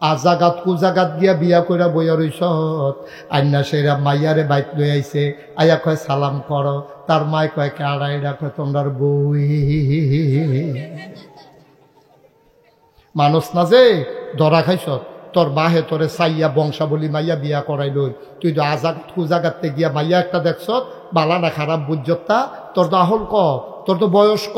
আজাগাত কুজাগাত গিয়া বিয়া কইরা বইয়া রইছত আইনা সেরা মাইয়ারে বাইক লই আইছে আয়া কয় সালাম করো তার মায় কয় কাড়াই রাখো তোমরার বই মানুষ না যে ধরা খাইছত তোর বাহে তোরে সাইয়া বংশাবলী মাইয়া বিয়া করাই লই তুই তো আজাদ কুজাগাতে গিয়া মাইয়া একটা দেখছত বালা না খারাপ বুঝতা তোর তো আহল ক তোর তো বয়স ক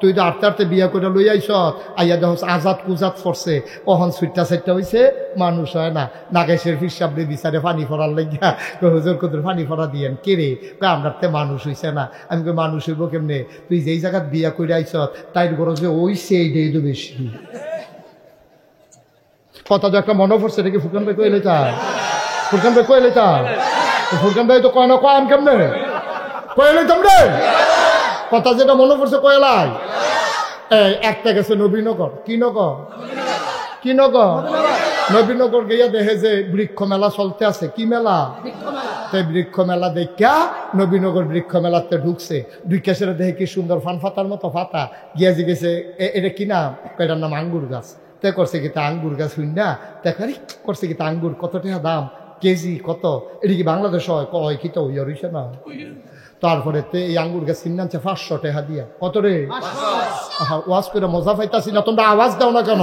তুই তো আটতে আটতে বিয়া করে লই আইছত আইয়া দেখ আজাদ কুজাত ফরছে অহন সুইটটা সাইটটা হইছে মানুষ হয় না নাগেশের ফিরসাবরে বিচারে পানি ফরার লাগিয়া হুজুর কুদুর পানি ফরা দিয়েন কে রে আমরা তে মানুষ হইছে না আমি কই মানুষ হইব কেমনে তুই যেই জায়গাত বিয়া করে আইছত তাই গরজে ওই সেইটাই তো বেশি কথা তো একটা মনে পড়ছে নাকি ফুরকান ভাই কইলে তা ফুরকান ভাই কইলে তা ফুরকান ভাই তো কয় না কয় আমি কেমনে কইলে তোমরে কথা যেটা মনে পড়ছে কয়লাই এই একটা গেছে নবীনগর কি নগর কি নগর নবীনগর গিয়া দেখে যে বৃক্ষ মেলা চলতে আছে কি মেলা তাই বৃক্ষ মেলা দেখা নবীনগর বৃক্ষ মেলাতে ঢুকছে ঢুকে সেটা দেখে কি সুন্দর ফান ফাতার মতো ফাতা গিয়া জিগেছে এটা কি নাম এটার নাম আঙ্গুর গাছ তে করছে কি তা আঙ্গুর গাছ হইন না দেখারি করছে কি তা আঙ্গুর কত টাকা দাম কেজি কত এটা কি বাংলাদেশ হয় কয় কি তো হইয়া রইছে না তারপরে এই আঙ্গুর গাছ কিনে আনছে 500 টাকা দিয়া কত রে ওয়াজ করে মজা পাইতাছি না তোমরা আওয়াজ দাও না কেন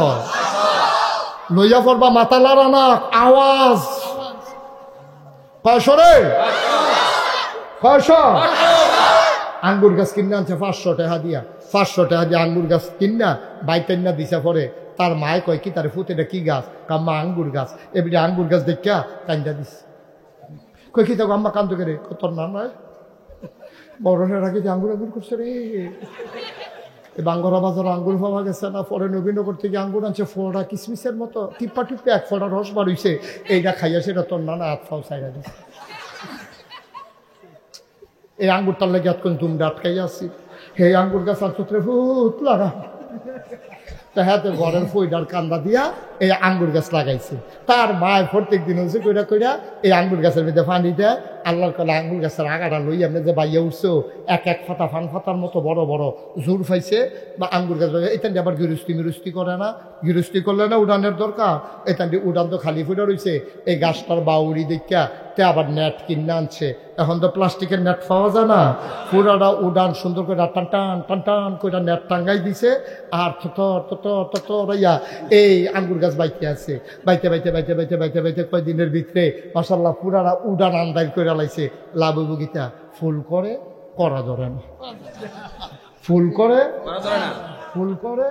লইয়া পড়বা মাথা লাড়া না আওয়াজ 500 রে 500 আঙ্গুর গাছ কিনে আনছে 500 টাকা দিয়া 500 টাকা দিয়ে আঙ্গুর গাছ কিনা বাইতেন না দিছে পরে তার মায় কয় কি তার ফুটেটা কি গাছ কাম্মা আঙ্গুর গাছ এবারে আঙ্গুর গাছ দেখা কান্দা দিস কই কি তো আম্মা কান্দ করে তোর নাম নয় বড়রা কি আঙ্গুর আঙ্গুর করছে রে বাঙ্গরা বাজার আঙ্গুর পাওয়া গেছে না পরে নবীনগর থেকে আঙ্গুর আনছে ফোড়া কিসমিসের মতো টিপা টিপে এক ফোড়া রস বার হইছে এইটা খাইয়া সেটা তোর নানা হাত ফাও চাইরা দিছে এই আঙ্গুরটার লেগে এতক্ষণ তুমি আটকাইয়া আসি হে আঙ্গুর গাছ আর চোত্রে ভূত লাগা হাতে ঘরের ফইডার কান্দা দিয়া এই আঙ্গুর গাছ লাগাইছে তার মায়ের প্রত্যেক দিন হচ্ছে কইরা কইরা এই আঙ্গুর গাছের মধ্যে পানি দেয় আল্লাহর কলে আঙ্গুর গাছের আগাটা লই আপনি যে বাইয়া উঠছো এক এক ফাতা ফান ফাতার মতো বড় বড় জোর ফাইছে বা আঙ্গুর গাছ এটা আবার গিরস্তি করে না গিরস্তি করলে না উড়ানের দরকার এটা উড়ান তো খালি ফুটে রয়েছে এই গাছটার বাউরি দেখা তে আবার নেট কিনে আনছে এখন তো প্লাস্টিকের নেট পাওয়া যায় না পুরাটা উড়ান সুন্দর করে টান টান টান টান করে নেট টাঙ্গাই দিছে আর ইয়া এই আঙ্গুর গাছ বাইতে আছে বাইতে বাইতে বাইতে বাইতে বাইতে বাইতে কয়দিনের ভিতরে মাশাআল্লাহ পুরাটা উড়ান আন্দাজ করে লাইছে লাভ বগিতা ফুল করে করা ধরে না ফুল করে ফুল করে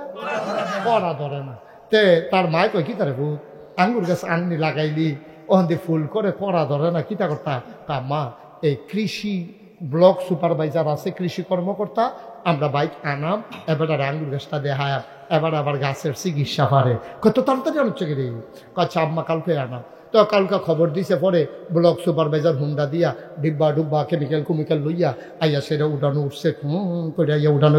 করা ধরে না তে তার মায় কয় কি তারে ভূত আঙ্গুর গাছ আননি লাগাইলি ওখান দিয়ে ফুল করে করা ধরে না কিতা করতা তা মা এই কৃষি ব্লক সুপারভাইজার আছে কৃষি কর্মকর্তা আমরা বাইক আনাম এবার আঙ্গুর গাছটা দেখায় এবার আবার গাছের চিকিৎসা পারে কত তাড়াতাড়ি আনছে কি রে আচ্ছা আম্মা কালকে আনাম তো কালকে খবর দিছে পরে ব্লক সুপারভাইজার হুন্ডা দিয়া ডিব্বা ডুব্বা কেমিক্যাল কুমিক্যাল লইয়া আইয়া সেটা উঠানো উঠছে করে আইয়া উঠানো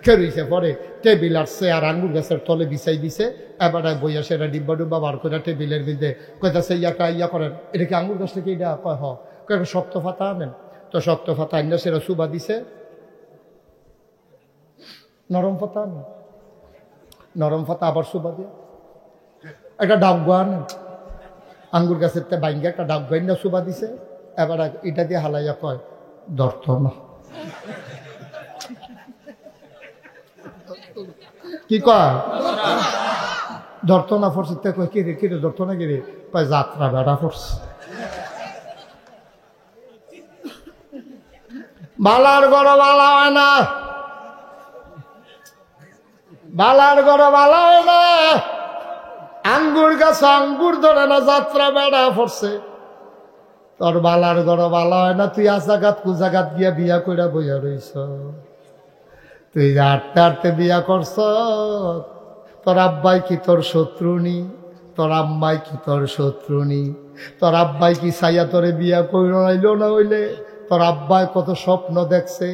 খেরুইছে পরে টেবিল আসছে আর আঙ্গুর গাছের তলে বিছাই দিছে এবার বইয়া সেটা ডিব্বা ডুব্বা বার করে টেবিলের মধ্যে কইতাছে ইয়া করেন এটা কি আঙ্গুর গাছ থেকে এটা কয় কয় শক্ত ফাতা আনেন তো শক্ত ফাতা আইনা সেটা সুবা দিছে নরম ফাতা আনেন নরম ফাতা আবার সুবা দিয়ে একটা ডাবগা আনেন আঙ্গুর গাছের তে বাইঙ্গা একটা ডাবগা না সুবা দিছে এবার এটা দিয়ে হালাইয়া কয় ধরত না কি কয় ধরত না ফরছে কয় কি রে কি রে ধরত না কি রে কয় যাত্রা বেড়া ফরছে বালার গড় বালা হয় না বালার গড় বালা হয় না আঙ্গুর গাছ আঙ্গুর ধরে না যাত্রা বেড়া পড়ছে তোর বালার গড় বালা হয় না তুই আজাগাত কুজাগাত গিয়া বিয়া কইরা বইয়া রইছ তুই আটতে আটতে বিয়া করছ তোর আব্বাই কি তোর শত্রুনি তোর আম্মাই কি তোর শত্রুনি তোর আব্বাই কি সাইয়া তোরে বিয়া কইরা আইলো না হইলে তোর আব্বাই কত স্বপ্ন দেখছে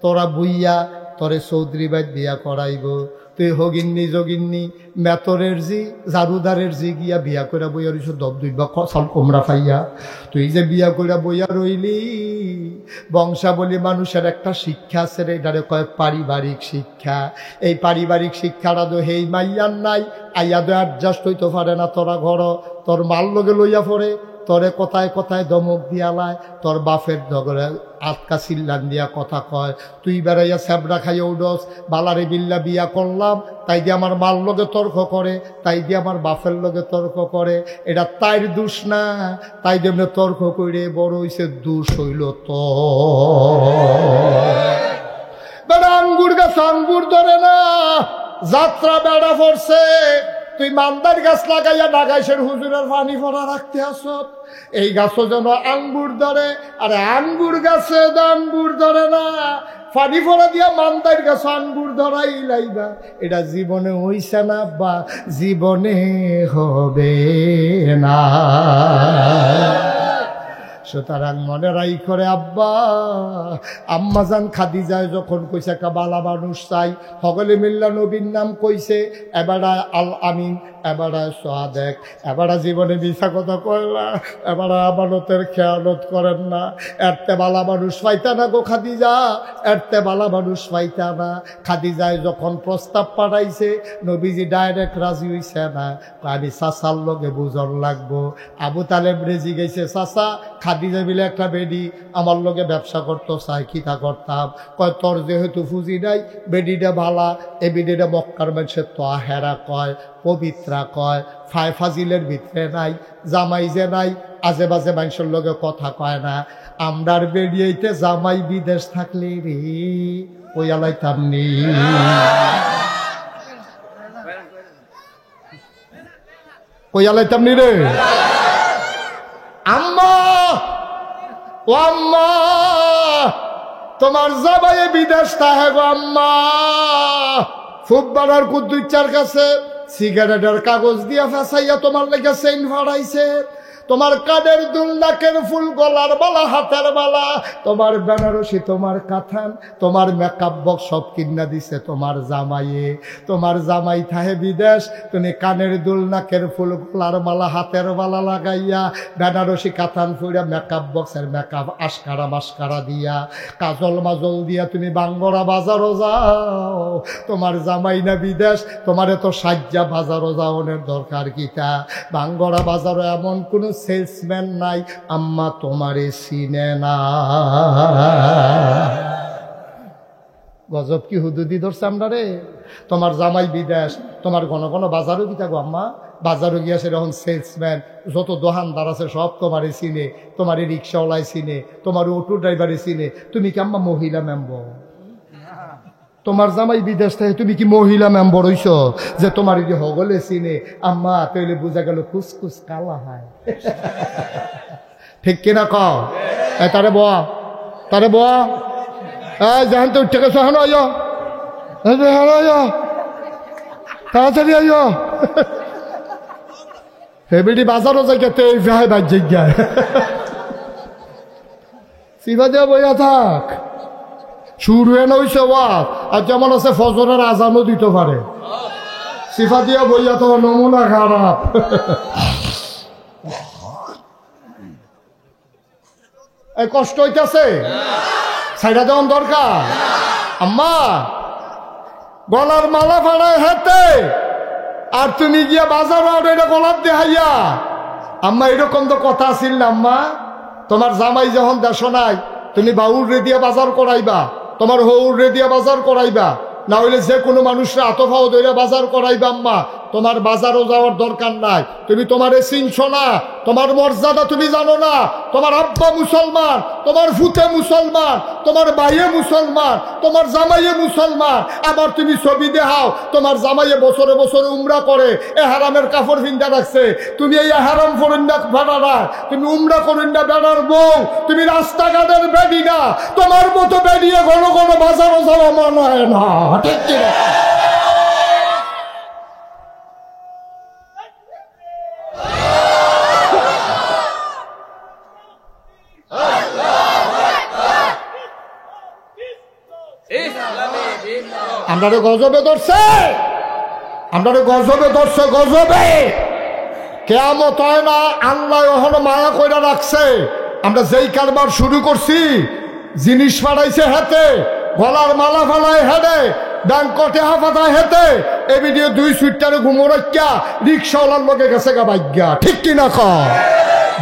তোরা বুইয়া তোরে চৌধুরী বাইত বিয়া করাইব তুই হগিন্নি যোগিন্নি মেতরের জি জারুদারের জি গিয়া বিয়া কইরা বইয়া রইছ দব দুইবা চাল কোমরা পাইয়া। তুই যে বিয়া কইরা বইয়া রইলি, বংশাবলী মানুষের একটা শিক্ষা আছে রে, এটারে কয় পারিবারিক শিক্ষা। এই পারিবারিক শিক্ষাটা তো হেই মাইয়ার নাই, আইয়া তো অ্যাডজাস্ট হইতে পারে না। তোরা ঘর তোর মাল লগে লইয়া পড়ে, তোরে কথায় কথায় দমক দিয়ালায়, তোর বাপের দগরে আটকা চিল্লান দিয়া কথা কয়। তুই বেড়াইয়া স্যাবরা খাইয়া উডস, বালারে বিল্লা বিয়া করলাম তাই দিয়ে আমার মাল লগে তর্ক করে, তাই দিয়ে আমার বাপের লগে তর্ক করে। এটা তাইর দোষ না, তাই যেমনি তর্ক করে বড় হইছে, দোষ হইল তো বেড়া আঙ্গুর গাছ আঙ্গুর ধরে না, যাত্রা বেড়া পড়ছে। তুই মান্দার গাছ লাগাইয়া নাগাইশের হুজুরের পানি ভরা রাখতে আস, এই গাছও যেন আঙ্গুর ধরে। আরে আঙ্গুর গাছে আঙ্গুর ধরে না, পানি ভরা দিয়া মান্দার গাছ আঙ্গুর ধরাই লাইবা। এটা জীবনে হইছে না বা জীবনে হবে না। সুতরাং মনে রাই করে আব্বা আম্মাজান খাদিজায় যখন কইছে একটা বালা মানুষ চাই, সকলে মিল্লা নবীর নাম কইছে। এবারা আল আমিন, এবারা সাদেক, এবারা জীবনে মিছা কথা কইলা, এবারা আমানতের খেয়ালত করেন না। এরতে বালা মানুষ পাইতা না গো খাদিজা, এরতে বালা মানুষ পাইতা না। খাদিজায় যখন প্রস্তাব পাঠাইছে, নবীজি ডাইরেক্ট রাজি হইছে না, আমি চাচার লগে বুঝন লাগবো। আবু তালেব রেজি গেছে, চাচা খাদিজা মিলে একটা বেডি আমার লগে ব্যবসা করতো, চাই কিতা করতাম। কয় তোর যেহেতু ফুজি নাই, বেডিটা ভালা, এ বেডিটা মক্কার মানুষের তো হেরা কয়, পবিত্রা কয়, ফাজিলের ভিতরে নাই, জামাই যে নাই, আজে বাজে মানুষের লগে কথা কয় না। আমরার বেরিয়েতে জামাই বিদেশ থাকলে রে ওইয়ালাইতাম নি। ওইয়ালাইতাম নি রে আম্মা। ও আম্মা, তোমার জামাই বিদেশ থাকে গো আম্মা। ফুটবলার কুদ্দুচ্চার কাছে সিগারেটের কাগজ দিয়া ফাঁসাইয়া তোমার লেগে চেইন ফাড়াইছে। তোমার কানের দুল, নাকের ফুল, গলার বালা, হাতের বালা, তোমার বেনারসি, তোমার কাথান, তোমার মেকআপ বক্স সব কিনা দিছে তোমার জামাইয়ে। তোমার জামাই থাহে বিদেশ, তুমি কানের দুল, নাকের ফুল, গলার বালা, হাতের বালা লাগাইয়া, বেনারসি কাথান ফুড়া, মেকআপ বক্সের মেকআপ আশকারা মাস্কারা দিয়া, কাজল মাজল দিয়া তুমি বাঙ্গরা বাজারও যাও। তোমার জামাই না বিদেশ, তোমার এত সাজ্জা বাজারও যাওয়ার দরকার কিটা? বাঙ্গরা বাজারও এমন কোনো সেলসম্যান নাই আম্মা তোমারে চিনে না। গজব কি হুদুদি ধরছে আমরা রে। তোমার জামাই বিদেশ, তোমার ঘন ঘন বাজারও দিতা গো আম্মা। বাজারও গিয়া সেরকম সেলসম্যান, যত দোকানদার আছে সব তোমারে চিনে, তোমারে রিক্সাওয়ালায় চিনে, তোমার অটো ড্রাইভারে চিনে। তুমি কি আম্মা মহিলা মেম্বর? তোমার জামাই বিদেশ থেকে তুমি কি মহিলা মেম্বর হইছ যে তোমার যে হগলে চিনে? আম্মা তাইলে বোঝা গেল কুসকুস কালা হয়। ঠিক কিনা কও? তারে বয়া, তারে বয়া, যেখান তো উঠে গেছো হ্যাঁ আইয়, তাড়াতাড়ি আইয়। হেবিডি বাজারও যাই গেতে ভাই বাজ জায়গায় সিভা দিয়া বইয়া থাক। শুরু এনে হইছে ওয়াজ, আর যেমন আছে ফজরের আজানও দিতে পারে। সিফা দিয়া বইয়া তো নমুনা খারাপ। এই কষ্ট হইতেছে, সাইডা দেওয়ান দরকার। আম্মা গলার মালা ফাড়ায় হাতে, আর তুমি গিয়া বাজার এটা গলার দেহাইয়া। আম্মা এরকম তো কথা আসিল না আম্মা। তোমার জামাই যখন দেশ নাই, তুমি বাউর রেদিয়া বাজার করাইবা, তোমার হৌর রেদিয়া বাজার করাইবা, না হইলে যে কোনো মানুষরা আতফাও দইরা বাজার করাইবা। আম্মা তোমার বাজারও যাওয়ার দরকার নাই। তুমি তোমারে চিনছো না, তোমার মর্যাদা তুমি জানো না। তোমার আব্বা মুসলমান, তোমার ফুতে মুসলমান, তোমার ভাইয়ে মুসলমান, তোমার জামাইয়ে মুসলমান। আবার তুমি ছবি দেখাও তোমার জামাইয়ে বছরে বছরে উমরা করে, এ হারামের কাপড় ভিন্দা রাখছে। তুমি এই হারাম করেন না বেড়ারা, তুমি উমরা করেন না বেড়ার বউ, তুমি রাস্তাঘাটের বেডি না। তোমার মতো বেরিয়ে ঘন ঘন বাজারও যাওয়া মনে হয় না। ঠিক কিনা? আমরা গজবে ধরছে, আমরা গজবে ধরছে, গজবে। কিয়ামত হয় না, আল্লাহ ওখানে মায়া কইরা রাখছে। আমরা যেই কারবার শুরু করছি, জিনিস ফাড়াইছে হেতে, গলার মালা ফালায় হেডে, ব্যাংকটে হাফাতায় হেতে, এ ভিডিও 2 সুইটারে ঘুমো রাখিয়া রিক্সাওয়ালার লোকে গেছে গা ভাগ্যা। ঠিক কিনা কর?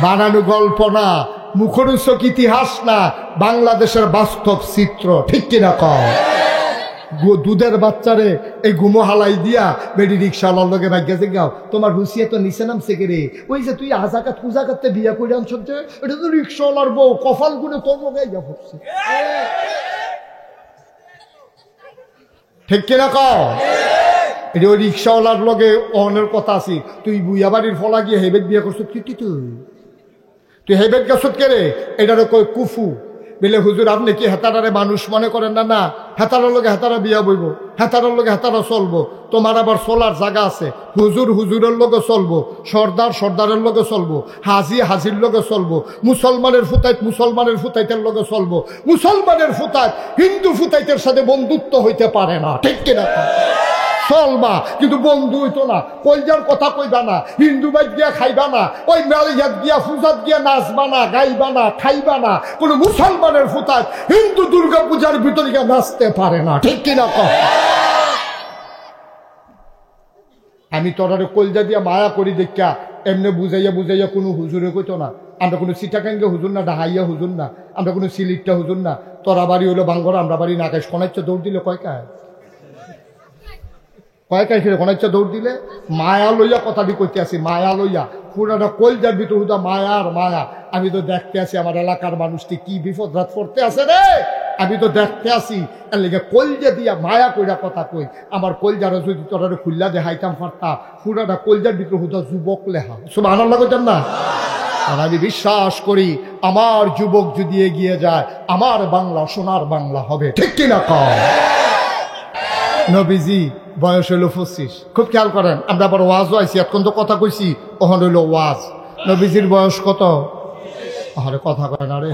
বানানো গল্প না, মুখরোচক ইতিহাস না, বাংলাদেশের বাস্তব চিত্র। ঠিক কিনা কর? দুধের বাচ্চারে এই ঘুমো হালাই দিয়া বেডি রিক্সাওয়ালার লোকে ভাগ্যা যে গাও, তোমার হুসিয়া তো নিচে নামছে কে রে? ওই যে তুই আজাকাত কুজাকাতে বিয়া করে আনছ, এটা তো রিক্সাওয়ালার বউ, কপাল গুনে তোর লোকে যা পড়ছে। ঠিক কিনা কও? এটা ওই রিক্সাওয়ালার লগে অনের কথা আছে। তুই বুইয়া বাড়ির ফলা গিয়ে হেবেট বিয়া করছ, তুই হেবেট গেছ কে রে? এটারও কই কুফু। বলে হুজুর আপনি কি হেতারারে মানুষ মনে করেন না? না, হেতারার লোকে হেতারা বিয়া বইব, হেতারার লোকে হেতারা চলবো। তোমার আবার চলার জায়গা আছে। হুজুর হুজুরের লোকে চলবো, সর্দার সর্দারের লোকে চলবো, হাজি হাজির লোকে চলবো, মুসলমানের ফুতাইত মুসলমানের ফুতাইতের লোকে চলবো। মুসলমানের ফুতাইত হিন্দু ফুতাইতের সাথে বন্ধুত্ব হইতে পারে না। ঠিক কিনা? চলবা, কিন্তু বন্ধু হইতো না। কলজার কথা কইবা না, হিন্দু বাইত গিয়া খাইবা না, ওই মেলাইয়াত গিয়া পূজাত গিয়া নাচবা না, গাইবা না, খাইবা না। কোন মুসলমানের ফুতায় হিন্দু দুর্গা পূজার ভিতরে গিয়া নাচতে পারে না। ঠিক কিনা কহ? আমি তোরারে কলজা দিয়া মায়া করি দেখা এমনি বুঝাইয়া বুঝাইয়া কোনো হুজুরে কইতো না। আমরা কোনো সিটাকাঙ্গে হুজুর না, ডাহাইয়া হুজুর না, আমরা কোনো সিলিটটা হুজুর না। তোরা বাড়ি হলো বাঙ্গর, আমরা বাড়ি নাকাশ। কোনাইচ্ছে দৌড় দিলে কয়কায় কয়কায় ফিরে কোনাইচ্ছে দৌড় দিলে। মায়া লইয়া কথাটি কইতে আসি, মায়া লইয়া পুরাটা কলজার ভিতর হুদা মায়া আর মায়া। আমি তো দেখতে আসি আমার এলাকার মানুষটি কি বিপদ রাত করতে আছে রে, আমি তো দেখতে আসি। এর লেগে কলজা দিয়া মায়া কইরা কথা কই। আমার কলজারা যদি তোরা খুল্লা দেখাইতাম পারতা, পুরাটা কলজার ভিতর হুদা যুবক লেখা। সুবহানাল্লাহ কইতাম না? আর আমি বিশ্বাস করি আমার যুবক যদি এগিয়ে যায়, আমার বাংলা সোনার বাংলা হবে। ঠিক কিনা কও? নবীজি বয়স হইল 25। খুব খেয়াল করেন, আমরা আবার ওয়াজও আইসি, এখন তো কথা কইছি, ওখান হইল ওয়াজ। নবীজির বয়স কত? আরে কথা কয় না রে।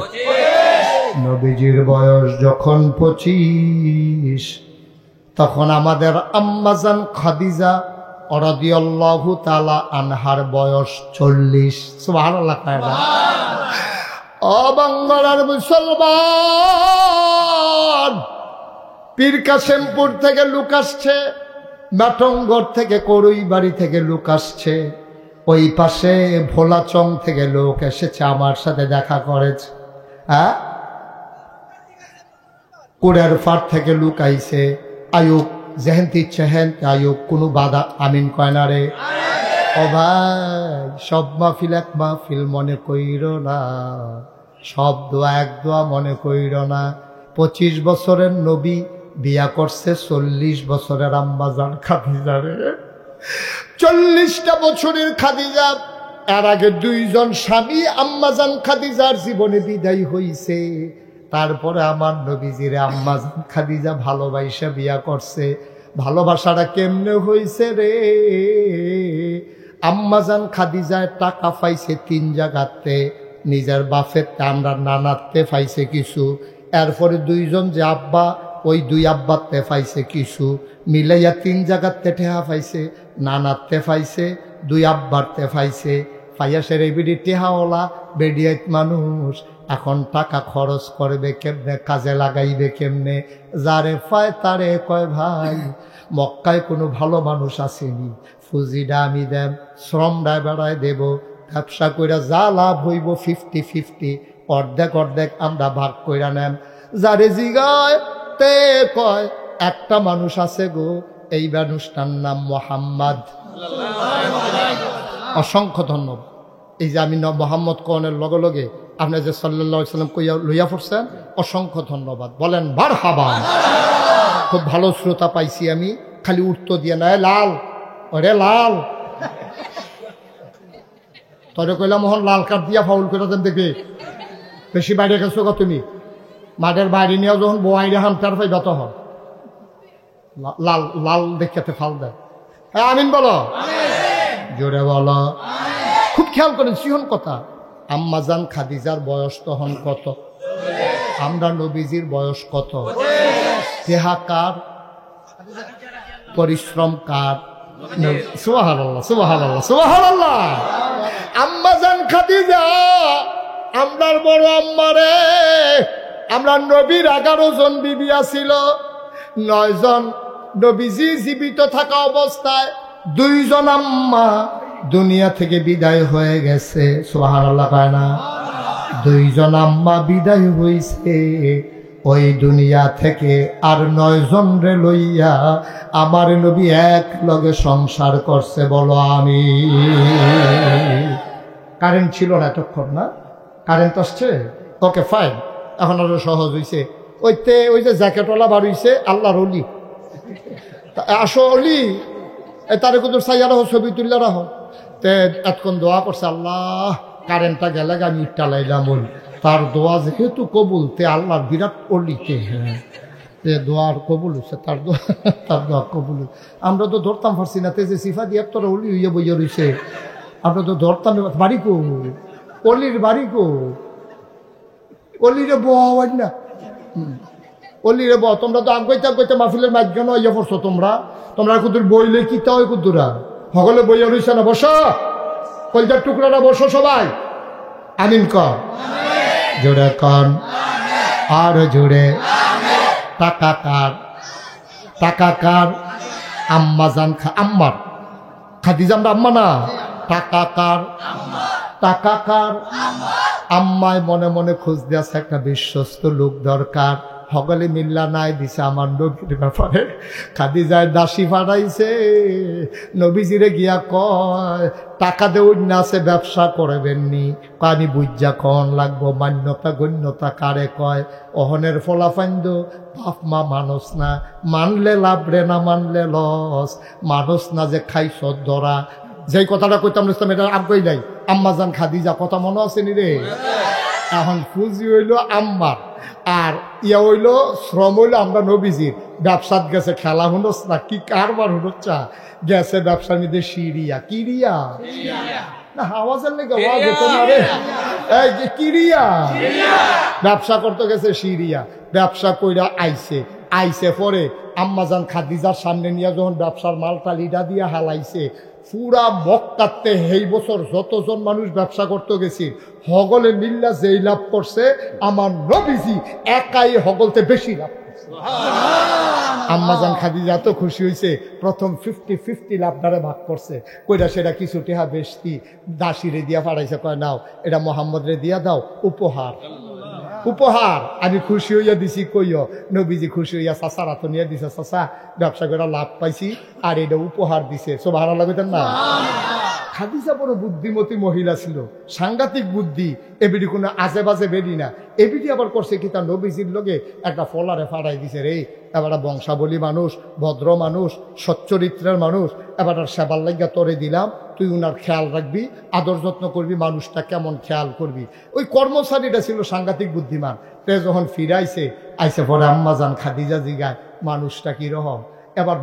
নবীজির বয়স যখন 25, তখন আমাদের আম্মাজান খাদিজা রাদিয়াল্লাহু তাআলা আনহার বয়স 40। সুবহানাল্লাহ। ও বাংলার মুসলমান, পীর কাসেমপুর থেকে লোক আসছে, নাটঙ্গর থেকে, করুই বাড়ি থেকে লোক আসছে, ওই পাশে ভোলাচং থেকে লোক এসেছে আমার সাথে দেখা করেছে। হ্যাঁ, কুড়ের ফার থেকে লোক আইছে। আয়ুব যেহেন্তি চেহেন আয়ুব, কোনো বাধা আমিন কয় না রে। ও ভাই, সব মাহফিল এক মাহফিল মনে কইর না, সব দোয়া এক দোয়া মনে কইর না। 25 বছরের নবী বিয়া করছে 40 বছরের আম্মাজান খাদিজা রে। 40টা বছরের খাদিজা। এর আগে 2 জন স্বামী আম্মাজান খাদিজার জীবনে বিদায় হইছে। তারপরে আমার নবীজিরে আম্মাজান খাদিজা ভালোবাসা বিয়া করছে। ভালোবাসাটা কেমনে হইছে রে? আম্মাজান খাদিজায় টাকা পাইছে 3 জায়গাতে, নিজের বাপের আমরা নানাতে পাইছে কিছু, এরপরে 2 জন যে আব্বা, ওই 2 আব্বাতে পাইছে কিছু, মিলাইয়া 3 জায়গাতে টেহা পাইছে, নানাতে পাইছে, 2 আব্বারতে পাইছে। ফাইয়াসের এই বেডি টেহাওয়ালা বেডিয়াত মানুষ, এখন টাকা খরচ করবে কেমনে, কাজে লাগাইবে কেমনে? যারে পায় তারে কয় ভাই মক্কায় কোনো ভালো মানুষ আসেনি, ফুজিডা আমি দেব, শ্রমটা বেড়ায় দেব, ব্যবসা কইরা যা লাভ হইব 50-50, অর্ধেক অর্ধেক আমরা ভাগ কইরা নেন। যারে জিগায় তে কয় একটা মানুষ আছে গো, এই মানুষটার নাম মোহাম্মদ। অসংখ্য ধন্যবাদ। এই যে আমি মোহাম্মদ কনের লগে লগে আপনি যে সাল্লাল্লাহু আলাইহি সাল্লাম কইয়া লইয়া পড়ছেন, অসংখ্য ধন্যবাদ। বলেন মারহাবা। খুব ভালো শ্রোতা পাইছি আমি, খালি উত্তর দিয়ে না লাল, ওরে লাল, তরে কইলাম মোহন লাল কার্ড দিয়া ফাউল করে দেন, দেখবে বেশি বাইরে গেছো গা তুমি। মাঠের বাইরে নিয়ে যখন বোয়াইরে হামটার পাইবা তখন লাল লাল দেখাতে ফাল দেয়। হ্যাঁ আমিন বলো, জোরে বলো। খুব খেয়াল করেন সিহন কথা। আম্মাজান খাদিজার বয়স তখন কত? আমরা নবীজির বয়স কত? দেহা কার? পরিশ্রম কার? সুবহানাল্লাহ, সুবহানাল্লাহ, সুবহানাল্লাহ। আম্মা জান খাদিজা, আমরার বড় আম্মা রে। আমরা নবীর 11 জন বিবি ছিল, 9 জন নবীজি জীবিত থাকা অবস্থায়, 2 জন আম্মা দুনিয়া থেকে বিদায় হয়ে গেছে। সুবহানাল্লাহ কয় না? 2 জন আম্মা বিদায় হইছে ওই দুনিয়া থেকে, আর 9 জন রে লইয়া আমার নবী এক লগে সংসার করছে। বলো আমি। কারেন্ট ছিল না এতক্ষণ, না? কারেন্ট আসছে? ওকে ফাইন, এখন আরো সহজ হইছে। ওই যে জ্যাকেটওয়ালা বার হইছে, আল্লাহর অলি। আসো অলি, তারে কুতুর সাইয়া রাখো, ছবি তুললে রাখো। তে এতক্ষণ দোয়া করছে, আল্লাহ কারেন্টটা গেলে আমি ইটটা লাইলাম বলি। তার দোয়া যেহেতু কবুল, তে আল্লাহর বিরাট অলিতে, হ্যাঁ, তে দোয়ার কবুল হচ্ছে, তার দোয়া কবুল। আমরা তো ধরতাম পারছি না, তে যে সিফা দিয়ে তোরা অলি হইয়া বইয়া রয়েছে, আমরা তো ধরতাম। বাড়ি কো অলির, বাড়ি কো অলিরে বয় না, অলিরে বহ। তোমরা তো আগাইতে মাহফিলের মাঝখানে ইয়ে পড়ছো। তোমরা কুতুর বইলে কিতা হয় কুতুরা সকলে বইয়া রয়েছে না? বসো, কলজার টুকরাটা বসো সবাই। আমিন কর, জোরে কন, আর জোরে। টাকা কার? টাকা কার? আম্মা জান আম্মার। খাদিজা আমরা আম্মা না? টাকা কার? টাকা কার? আম্মায় মনে মনে খোঁজ দিয়েছে, একটা বিশ্বস্ত লোক দরকার। সকলে মিল্লা নাই দিছে আমার নবীর ব্যাপারে। খাদিজায় দাসী ফাটাইছে, নবীজিরে গিয়া কয় টাকা দেউ না আছে, ব্যবসা করবেননি? পানি বুঝা কন লাগবো। মান্যতা গণ্যতা কারে কয়? অহনের ফলাফাইন্দ বাপ মা মানুষ না, মানলে লাভ রে, না মানলে লস। মানুষ না যে খাইছ ধরা। যেই কথাটা কইতাম এটা আগ্রহী নাই। আম্মা জান খাদিজা, কথা মনে আছে নি রে? এখন ফুজি হইল আম্মার, আর ইয়া হইল শ্রম হইল আমরা নবীজির। ব্যবসাত গেছে, খেলা হুনস না, কি কারবার হুনচ্ছা গেছে ব্যবসার মধ্যে। সিরিয়া কিরিয়া না, আওয়াজের লেগে আওয়াজ হতো না রে। এই যে কিরিয়া, ব্যবসা করতে গেছে সিরিয়া। ব্যবসা কইরা আইছে পরে আম্মাজান খাদিজার সামনে নিয়ে যখন ব্যবসার মালটা লিডা দিয়া হালাইছে, পুরা মক্কাতে এই বছর যতজন মানুষ ব্যবসা করতে গেছি, হগলে মিল্লা যেই লাভ করছে, আমার নবীজি একাই হগলতে বেশি লাভ করছে। আম্মাজান খাদিজা এত খুশি হয়েছে, প্রথম 50-50 লাভ দ্বারা ভাগ করছে। কইরা সেটা কিছু টেহা বেশি দাসিরে দিয়া পাঠাইছে, কয় নাও এটা মোহাম্মদ রে দিয়া দাও, উপহার। উপহার আমি খুশি হইয়া দিছি। কইও নবীজি খুশি হইয়া চাচারা তো নিয়ে দিছে, চাচা ব্যবসা করে লাভ পাইছি, আর এটা উপহার দিছে। সুবহানাল্লাহ কইতেন না? খাদিজা বড় বুদ্ধিমতী মহিলা ছিল, সাংঘাতিক বুদ্ধি। এবিডি কোনো আজে বাজে বেরি না। এবিডি আবার করছে কি, তার নবীজির লগে একটা ফলারে ফাড়াই দিছে, রে এবার বংশাবলী মানুষ, ভদ্র মানুষ, সচ্চরিত্রের মানুষ, এবার সেবার লাগিয়া তোরে দিলাম, তুই উনার খেয়াল রাখবি, আদর যত্ন করবি, মানুষটা কেমন খেয়াল করবি। ওই কর্মচারীটা ছিল সাংঘাতিক বুদ্ধিমান। তে যখন ফিরাইছে, আইসে পরে আম্মাজান খাদিজা জিগায় মানুষটা কিরকম। এবার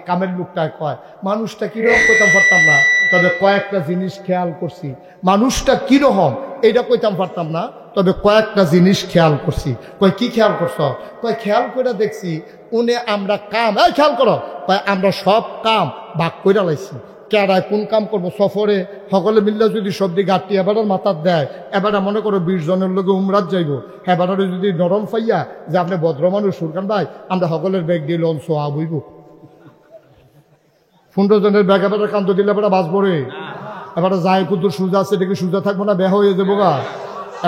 কামের লোকটায় কয় মানুষটা কিরকম, কইতাম পারতাম না, তবে কয়েকটা জিনিস খেয়াল করছি। মানুষটা কিরকম এইটা কইতাম পারতাম না, তবে কয়েকটা জিনিস খেয়াল করছি। কয় কি খেয়াল করছ? কয় খেয়াল করে দেখছি উনি আমরা কাম, এই খেয়াল করো, কয় আমরা সব কাম ভাগ করে লাইছি। কেডায় কোন কাম করবো, সফরে সকলে মিললে যদি সবজি গাঁটি এবার মাথার দেয়, এবার মনে করো 20 জনের লোকে উমরাত যাইব, এবার যদি নরম পাইয়া যে আপনি ভদ্র মানুষ সুরকান ভাই, আমরা সকলের ব্যাগ দিয়ে লন সোয়া বইব। 15 জনের ব্যাগ এবার কান্ত দিলে এবার বাঁচবো রে। এবার যায় কুতুর সোজা আছে, দেখি সোজা থাকবো না, বেহ হয়ে যাবো গা।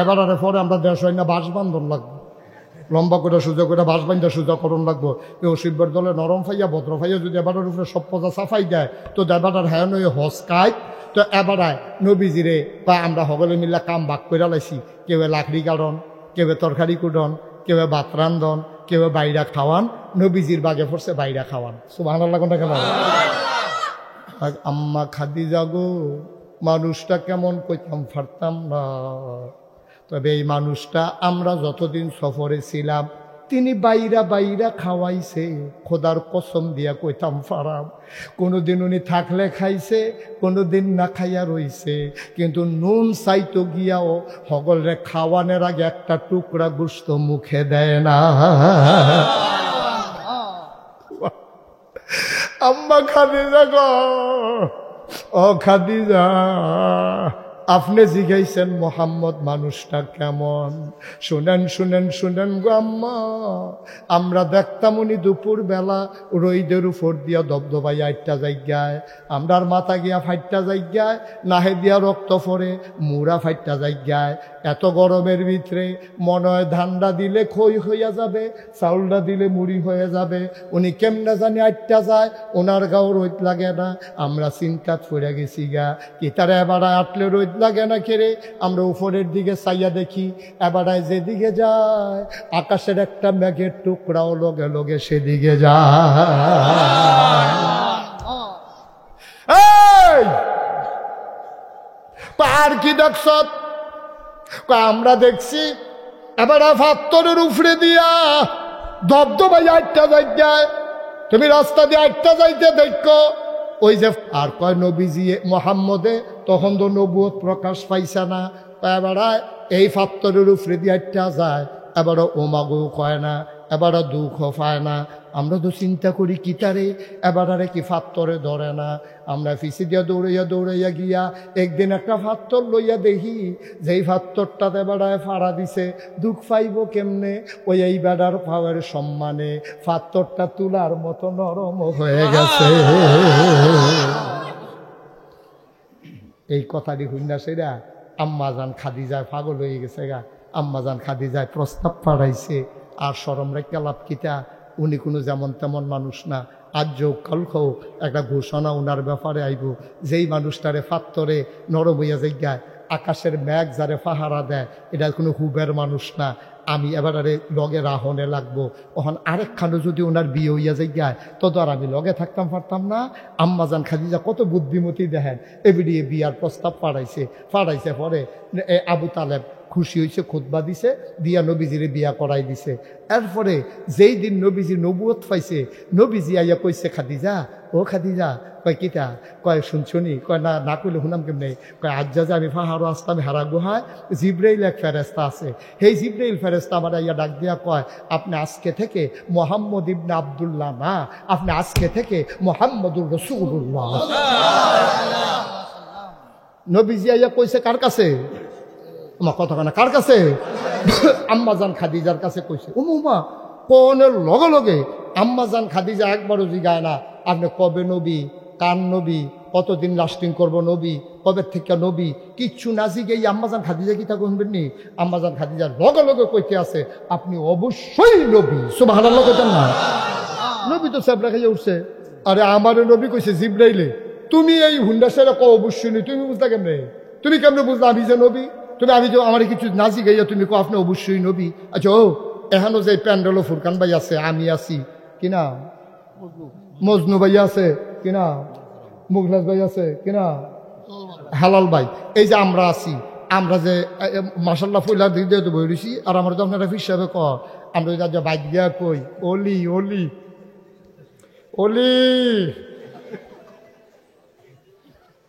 এবার পরে আমরা দেশ হয় না, বাঁশ বান্ধন লাগবো, লম্বা করে সোজা করে বাঁশ বান্ধা সোজা করণ লাগবো। এই অসিব্যের দলে নরম ফাইয়া ভদ্র ফাইয়া যদি এবারের উপরে সব পজা সাফাই দেয়, তো এবার হ্যাঁ নয় হসকায়। তো এবারায় নবীজিরে বা আমরা সকলে মিল্লা কাম ভাগ করে লাইছি। কেউ লাকড়ি কাটন, কেউ তরকারি কুটন, কেউ ভাত রান্ধন, কেউ বাইরা খাওয়ান। নবীজির বাগে পড়ছে বাইরা খাওয়ান। সুবহানাল্লাহ কোনটা কেন? আম্মা খাদিজা গো, মানুষটা কেমন কইতাম পারতাম না, তবে এই মানুষটা আমরা যতদিন সফরে ছিলাম তিনি বাইরা বাইরা খাওয়াইছে। খোদার কসম দিয়া কইতাম পারাম, কোনোদিন উনি থাকলে খাইছে, কোনোদিন না খাইয়া রইছে, কিন্তু নুন চাইতো গিয়াও সকলরে খাওয়ানোর আগে একটা টুকরা গোশত মুখে দেয় না। আম্মা খাদিজা গো, ও খাদিজা, আপনি জিজ্ঞাইছেন মোহাম্মদ মানুষটা কেমন? শুনেন শুনেন শুনেন গো আম্মা, আমরা দেখতাম উনি দুপুর বেলা রইদের উপর দিয়া দবদবাই আটটা জায়গায়, আমরার মাথা গিয়া ফাইটটা জায়গায়, নাহে দিয়া রক্ত পরে মুড়া ফাইটটা জায়গায়। এত গরমের ভিতরে মনে হয় ধানটা দিলে খই হইয়া যাবে, চাউলটা দিলে মুড়ি হয়ে যাবে। উনি কেমনে জানি আটটা যায়, ওনার গাও রোদ লাগে না। আমরা চিন্তাত পড়ে গেছি গা, কি তারা এবার আটলে রোদ লাগে না কেড়ে। আমরা উপরের দিকে চাইয়া দেখি, এবারায় যেদিকে যায় আকাশের একটা মেঘের টুকরাও লগে লগে সেদিকে যায়। আর কি দেখছ? আমরা দেখছি এবার ফাত্তরের উপরে দিয়া দবদবাই আটটা জায়গায়, তুমি রাস্তা দিয়ে আটটা যাইতে দেখো ওই যে। আর কয় নবীজি মোহাম্মদে তখন তো নবুয়ত প্রকাশ পাইছে না, এবারায় এই ফাত্তরের উপরে দিয়ে আটটা যায়, এবারও ওমাগো কয় না, এবারও দুঃখ পায় না। আমরা তো চিন্তা করি কি তারে এবারে কি ফাত্তরে ধরে না। আমরা ফিসি দিয়া দৌড়াইয়া দৌড়াইয়া গিয়া একদিন একটা ফাত্তর লইয়া দেখি, যেই ফাত্তরটাতে এবারে ফাড়া দিছে, দুঃখ পাইব কেমনে? ওই এই বেড়ার পাওয়ার সম্মানে ফাত্তরটা তুলার মতো নরম হয়ে গেছে। এই কথাটি হইনা সেরা আম্মাজান খাদিজায় পাগল হয়ে গেছে গা। আম্মাজান খাদিজায় প্রস্তাব পাঠাইছে, আর শরম রেখে লাভ কিতা, উনি কোনো যেমন তেমন মানুষ না। আজ যোগ কাল হোক একটা ঘোষণা ওনার ব্যাপারে আইব, যেই মানুষটারে ফাত্তরে নরম হইয়া যাইগায়, আকাশের মেঘ যারে পাহারা দেয়, এটা কোনো হুবের মানুষ না। আমি এবারে লগে রাহনে লাগবো। ওখান আরেকখানে যদি ওনার বিয়ে হইয়া যাইগায়, তত আর আমি লগে থাকতাম পারতাম না। আম্মাজান খাদিজা কত বুদ্ধিমতী দেখেন, এবিডিয়ে বিয়ার প্রস্তাব পাঠাইছে পরে আবু তালেব খুশি হয়েছে, খুতবা দিছে, দিয়া নবীজিরে বিয়া করাই দিছে। এরপরে যেই দিন নবীজি নবুয়ত পাইছে, নবীজি আইয়া কইছে খাদিজা, ও খাদিজা, কয় কিতা? কয় শুনছনি? কয় না, না কইলে শুনাম কেমনে? কয় আজ যা আমি পাহাড়ও আসতাম হেরা গুহায়, জিব্রাইল এক ফেরেস্তা আছে, সেই জিব্রাইল ফেরেস্তা আমার আইয়া ডাক দিয়া কয়, আপনি আজকে থেকে মোহাম্মদ ইবনে আব্দুল্লাহ না, আপনি আজকে থেকে মোহাম্মদুর রাসূলুল্লাহ। নবীজি আইয়া কইছে কার কাছে? আমার কথা না, কার কাছে? আম্মাজান খাদিজার কাছে কইছে। উমা কোনের লগে লগে আম্মাজান খাদিজা একবারও জিগায় না, আপনি কবে নবী, কার নবী, কতদিন লাস্টিং করব নবী, কবে থেকে নবী, কিচ্ছু না জিগেই আম্মাজান খাদিজা কি তা কইবেন নি? আম্মাজান খাদিজার লগে লগে কইতে আছে, আপনি অবশ্যই নবী। সুবহানাল্লাহ কইতেন না? নবী তো সাবরা খাইয়া উঠছে। আরে আমারে নবী কইছে জিব্রাইলে, তুমি এই হুন্ডা সেরা কো অবশ্যই নই, তুমি বুঝলা কেমনে? তুমি কেমনে বুঝলা আমি যে নবী? তুমি আমি তো আমার কিছু নাজি গাইয়া তুমি কো আপনি অবশ্যই নবী। আচ্ছা ও এখানো যে প্যান্ডেলো ফুরকান ভাই আছে, আমি আছি কিনা, মজনু ভাই আছে কিনা, মুগলাস ভাই আছে কিনা, হালাল ভাই, এই যে আমরা আছি, আমরা যে মাসাল্লাহ ফুলা দিয়ে দিয়ে তো বই রয়েছি। আর আমার তো আপনারা ফির সাহেব কর, আমরা যা বাইক দিয়া কই অলি অলি অলি,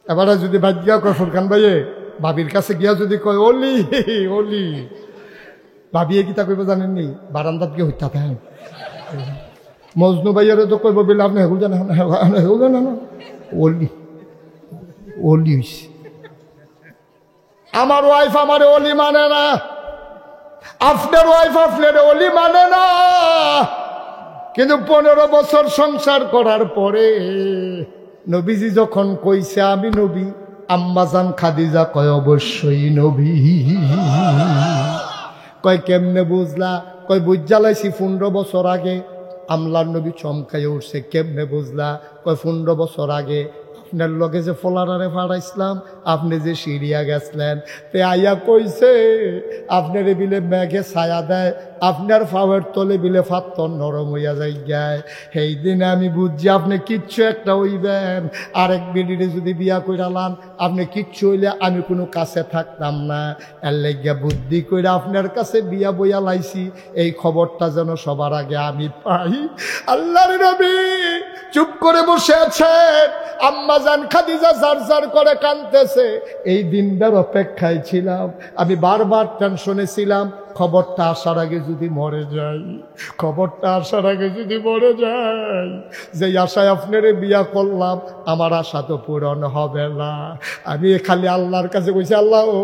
এবারে যদি বাইক দিয়া কয় ফুরকান ভাইয়ে, ভাবির কাছে গিয়া যদি কয় অলি অলি, ভাবিয়ে কিতা কইব জানেননি? বারান্দাত গিয়ে হইতা থাকেন। মজনু ভাইয়ারে তো কইব বলে আপনি হেগুল জানেন, হেগুল জানেন না, অলি অলি হইছে। আমার ওয়াইফ আমারে অলি মানে না, আপনার ওয়াইফ আপনার অলি মানে না। কিন্তু 15 বছর সংসার করার পরে নবীজি যখন কইছে আমি নবী, আম্মাজান খাদিজা কয় অবশ্যই নবী। কয় কেমনে বুঝলা? কয় বুঝালাইছি 15 বছর আগে। আমলার নবী চমকাই উঠছে, কেমনে বুঝলা? কয় 15 বছর আগে আপনার লগে যে ফলারারে ফাড়াইছিলাম, আপনি যে সিরিয়া গেছিলেন, তে আইয়া কইছে আপনার বিলে মেঘে ছায়া দেয়, আপনার ফাওয়ার তলে বিলে ফাত্তর নরম হইয়া যাই গায়। সেই দিনে আমি বুঝছি আপনি কিচ্ছু একটা হইবেন। আরেক বিডিরে যদি বিয়া কইরালাম, আপনি কিচ্ছু হইলে আমি কোনো কাছে থাকতাম না। এর লাগিয়া বুদ্ধি কইরা আপনার কাছে বিয়া বইয়া লাইছি, এই খবরটা যেন সবার আগে আমি পাই। আল্লাহর নবী চুপ করে বসে আছেন, আম্মাজান খাদিজা জার জার করে কাঁদতেছে। এই দিনটার অপেক্ষায় ছিলাম আমি, বারবার টেনশনে ছিলাম খবরটা আসার আগে যদি মরে যাই, খবরটা আসার আগে যদি মরে যাই, যে আশায় আপনারে বিয়া করলাম আমার আশা তো পূরণ হবে না। আমি খালি আল্লাহর কাছে কইছি, আল্লাহ ও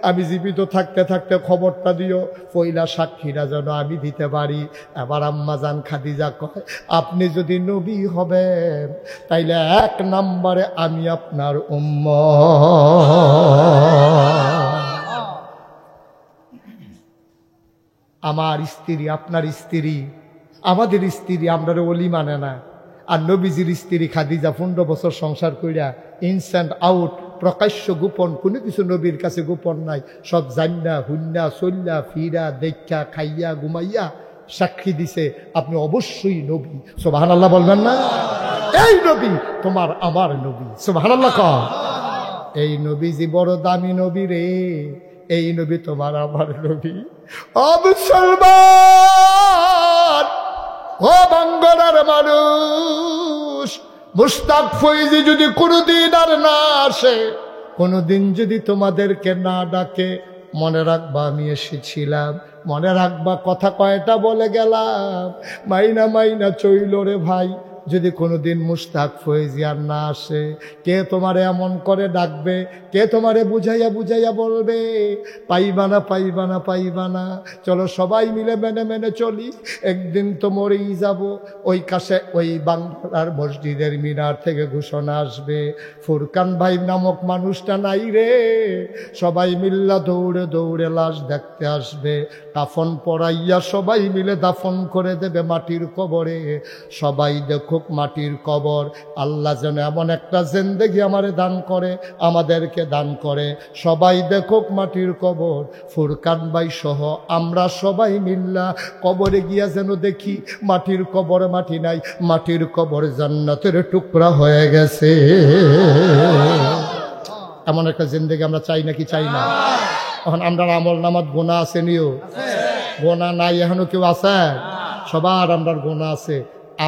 আমি জীবিত থাকতে থাকতে খবরটা দিও, পয়লা সাক্ষীরা যেন আমি দিতে পারি। আবার আম্মা জান খাদিজা কয়, আপনি যদি নবী হবেন তাইলে 1 নম্বরে আমি আপনার উম্মত। আমার স্ত্রী, আপনার স্ত্রী, আমাদের স্ত্রী আমরা ওলি মানে না। আর নবীজির স্ত্রী খাদিজা 15 বছর সংসার কইরা ইনস্ট্যান্ট আউট, প্রকাশ্য গোপন কোনো কিছু নবীর কাছে গোপন নাই। সব জান্না হুন্না চল্লা ফিরা দেখা খাইয়া ঘুমাইয়া সাক্ষী দিছে আপনি অবশ্যই নবী। সুবহানাল্লাহ বলবেন না? এই নবী তোমার আমার নবী। সুবহানাল্লাহ কও। এই নবীজি বড় দামি নবী রে, এই নবী তোমার আমার নবী। ও মুসলমান, ও বাঙ্গলার মানুষ, মুশতাক ফৈজি যদি কোনোদিন আর না আসে, কোনোদিন যদি তোমাদেরকে না ডাকে, মনে রাখবা আমি এসেছিলাম, মনে রাখবা কথা কয়টা বলে গেলাম। মাইনা মাইনা চইল রে ভাই। যদি কোনোদিন মুশতাক ফৈজি আর না আসে, কে তোমারে এমন করে ডাকবে, কে তোমারে বুঝাইয়া বুঝাইয়া বলবে পাইবা না পাইবা না পাইবা না। চলো সবাই মিলে মেনে মেনে চলি, একদিন তো মরেই যাব। ওই কাছে ওই বাংলার মসজিদের মিনার থেকে ঘোষণা আসবে, ফুরকান ভাই নামক মানুষটা নাই রে। সবাই মিল্লা দৌড়ে দৌড়ে লাশ দেখতে আসবে, কাফন পরাইয়া সবাই মিলে দাফন করে দেবে মাটির কবরে। সবাই দেখো মাটির কবর। আল্লাহ যেন এমন একটা জিন্দেগি আমারে দান করে, আমাদেরকে দান করে। সবাই দেখুক মাটির কবর। ফুরকান ভাই সহ আমরা সবাই মিল্লা কবরে গিয়া যেন দেখি মাটির কবর মাটি নাই, মাটির কবর জান্নাতের টুকরা হয়ে গেছে। এমন একটা জিন্দেগি আমরা চাই নাকি চাই না? এখন আমরা আমল নামাত গোনা আছে নিও, গোনা নাই এখনো কেউ আছে? সবার আমরা গোনা আছে।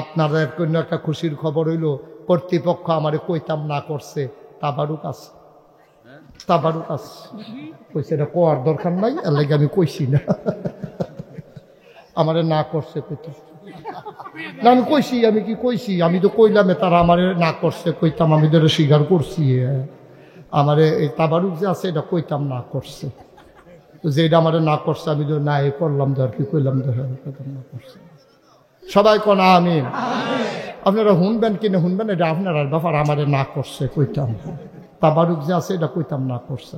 আপনাদের কোনো একটা খুশির খবর হইল, কর্তৃপক্ষ আমারে কইতাম না করছে, তাবারুক আছে, তাবারুক আছে। কইছে এটা কোয়ার দরকার নাই, এর লাগে আমি কইছি না। আমারে না করছে কইতে না, আমি কইছি, আমি কি কইছি? আমি তো কইলাম তারা আমারে না করছে, কইতাম আমি তো স্বীকার করছি। আমারে এই তাবারুক যে আছে এটা কইতাম না করছে, যে এটা আমারে না করছে আমি তো না এ করলাম, ধর কি কইলাম ধর না করছে। সবাই কোন আমিন। আপনারা শুনবেন কিনা শুনবেন এটা আপনার ব্যাপার। আমারে না করছে কইতাম, তাবারুক যে আছে এটা কইতাম না করছে।